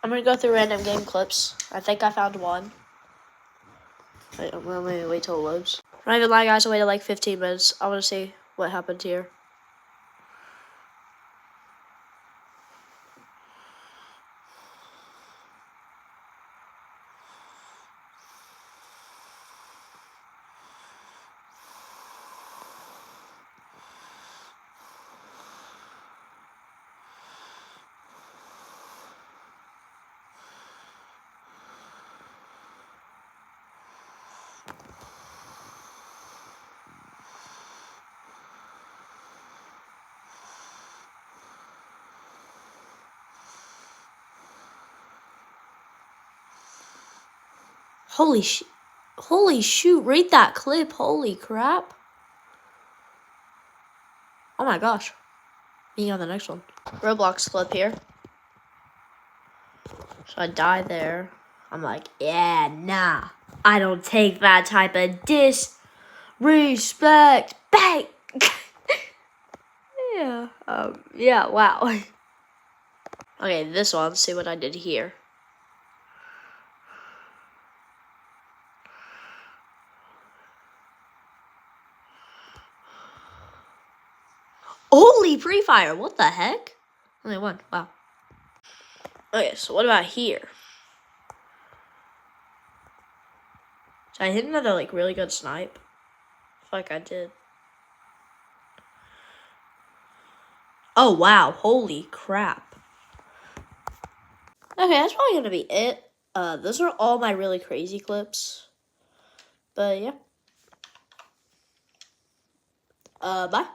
I'm gonna go through random game clips. I think I found one. Wait, I'm gonna wait till it loads. I'm not even lying, guys. I waited like 15 minutes. I want to see what happened here. Holy shoot, read that clip. Holy crap. Oh my gosh. Me on the next one. Roblox clip here. So I die there. I'm like, yeah, nah. I don't take that type of disrespect back. Yeah, wow. Okay, this one, let's see what I did here. Holy pre-fire, what the heck? Only one, wow. Okay, so what about here? Did I hit another, like, really good snipe? I feel like I did. Oh, wow, holy crap. Okay, that's probably gonna be it. Those are all my really crazy clips. But, yeah. Bye.